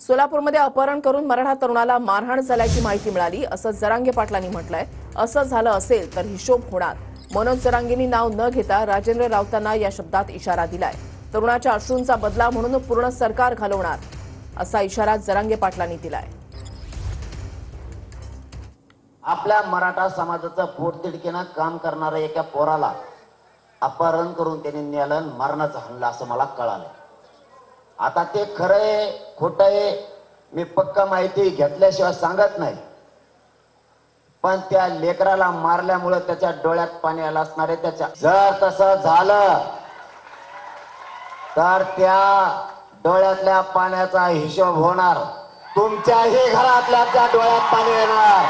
सोलापूरमध्ये अपहरण करून मराठा तरुणाला मारहाण झाल्याची माहिती मिळाली असं जरांगे पाटलांनी म्हटलंय। असं झालं असेल तर हिशोब होणार। मनोज जरांगेंनी नाव न घेता राजेंद्र राऊतांना या शब्दात इशारा दिलाय। तरुणाच्या अश्रूंचा बदला म्हणून पूर्ण सरकार घालवणार असा इशारा जरांगे पाटलांनी दिलाय। आपल्या मराठा समाजाचं पोटतिडकीनं काम करणाऱ्या एका पोराला अपहरण करून त्यांनी नेलं, मारण्याचा हल्ला असं मला कळालं। आता ते खरं आहे खोटं आहे मी पक्का माहिती घेतल्याशिवाय सांगत नाही, पण त्या लेकराला मारल्यामुळे त्याच्या डोळ्यात पाणी आलं असणार आहे। त्याच्या जर तसं झालं तर त्या डोळ्यातल्या पाण्याचा हिशोब होणार, तुमच्याही घरातल्या त्या डोळ्यात पाणी येणार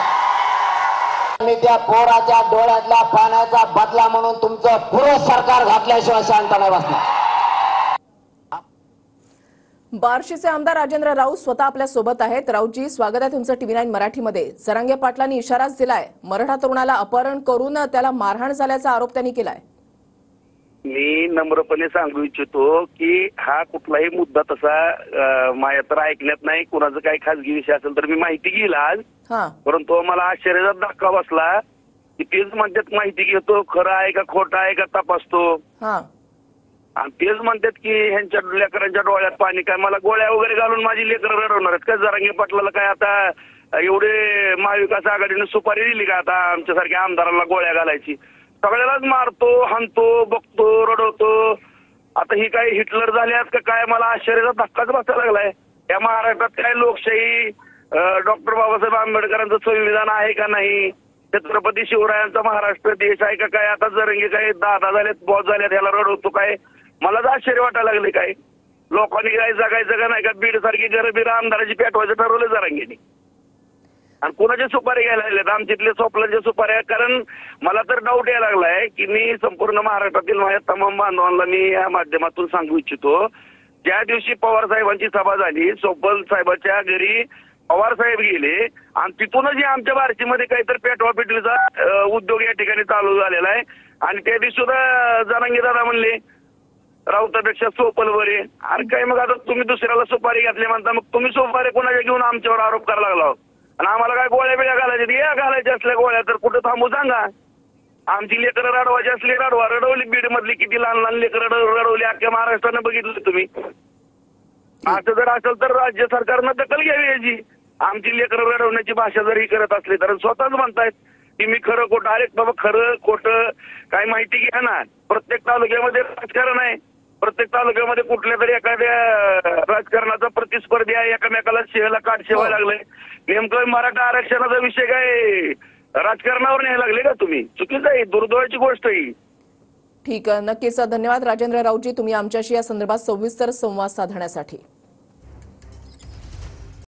आणि त्या पोराच्या डोळ्यातल्या पाण्याचा बदला म्हणून तुमचं पुरं सरकार घातल्याशिवाय शांत नाही बसणार। बार्शीचे आमदार राजेंद्र राऊत स्वतः आपल्या सोबत आहेत। राऊतजी, स्वागत आहे तुमचं टीव्ही 9 मराठीमध्ये। जरांगे पाटलांनी इशाराच दिलाय, मराठा तरुणाला अपहरण करून त्याला मारहाण झाल्याचा आरोप त्यांनी केलाय। मी नम्रपणे सांगू इच्छितो की हा कुठलाही मुद्दा तसा माझ्या तर ऐकण्यात नाही। कुणाचा काही खासगी विषय असेल तर मी माहिती घेईल आज, परंतु मला आश्चर्याचा धक्का बसला की तेच म्हणतात माहिती घेतो, खरं आहे का खोटं आहे का तपासतो, आणि तेच म्हणतात की ह्यांच्या लेकरांच्या डोळ्यात पाणी। काय मला गोळ्या वगैरे घालून माझी लेकरं रडवणार आहेत का? जरांगे पाटलाला काय आता एवढे महाविकास आघाडीने सुपारी दिली का आता आमच्यासारख्या आमदाराला गोळ्या घालायची? सगळ्यालाच मारतो, हाणतो, बघतो, रडवतो। आता ही काय हिटलर झाल्यात का काय? मला आश्चर्याचा धक्काच बसायला लागलाय। या महाराष्ट्रात काय लोकशाही, डॉक्टर बाबासाहेब आंबेडकरांचं संविधान आहे का नाही? छत्रपती शिवरायांचा महाराष्ट्र देश आहे का काय? आता जरांगे काय दादा झालेत, बॉस झालेत, ह्याला रडवतो काय? मलाच आश्चर्य वाटायला लागले। काय लोकांनी काय जगायचं का नाही का? बीड सारखी गरबीर आमदाराची पेटवायचं ठरवलं जरांगेने, आणि कुणाच्या सुपारी घ्यायला लागल्यात? आमच्यातले सोपलाच्या सुपाऱ्या। कारण मला तर डाऊट यायला लागलाय की मी संपूर्ण महाराष्ट्रातील माझ्या तमाम बांधवांना मी या माध्यमातून सांगू इच्छितो, ज्या दिवशी पवार साहेबांची सभा झाली, सोपल साहेबांच्या घरी पवार साहेब गेले आणि तिथूनच जे आमच्या बार्शीमध्ये काहीतरी पेटवा पेटवीचा उद्योग या ठिकाणी चालू झालेला आहे। आणि त्या दिवशी सुद्धा जरांगे दादा म्हणले राऊतापेक्षा सोपल बरे। अरे काय मग आता तुम्ही दुसऱ्याला सुपारी घातली म्हणता, मग तुम्ही सुपारी कोणाच्या घेऊन आमच्यावर आरोप करायला लागला? आणि आम्हाला काय गोळ्या बिळ्या घालायच्या? या घालायच्या असल्या गोळ्या तर कुठं थांबू सांगा? आमची लेकरं रडवायची असली रडवा, रडवली। बीड मधली किती लहान लहान लेकरं रडवली, अख्ख्या महाराष्ट्रानं बघितलं तुम्ही। असं जर असेल तर राज्य सरकारनं दखल घ्यावी याची। आमची लेकरं रडवण्याची भाषा जर ही करत असली तर स्वतःच म्हणतायत की मी खरं खोटं। अरे बाबा, खरं खोटं काय माहिती घ्या ना। प्रत्येक तालुक्यामध्ये राजकारण आहे, प्रत्येक तालुक्यामध्ये कुठल्या तरी एखाद्या राजकारणाचा प्रतिस्पर्धी आहे, एकमेकाला शेला काट शेवायला लागले। नेमकं मराठा आरक्षणाचा विषय काय राजकारणावर न्यायला लागले का तुम्ही? चुकीचं आहे, दुर्दैवाची गोष्ट आहे। ठीक आहे, नक्कीच धन्यवाद राजेंद्र राऊतजी, तुम्ही आमच्याशी या संदर्भात सविस्तर संवाद साधण्यासाठी।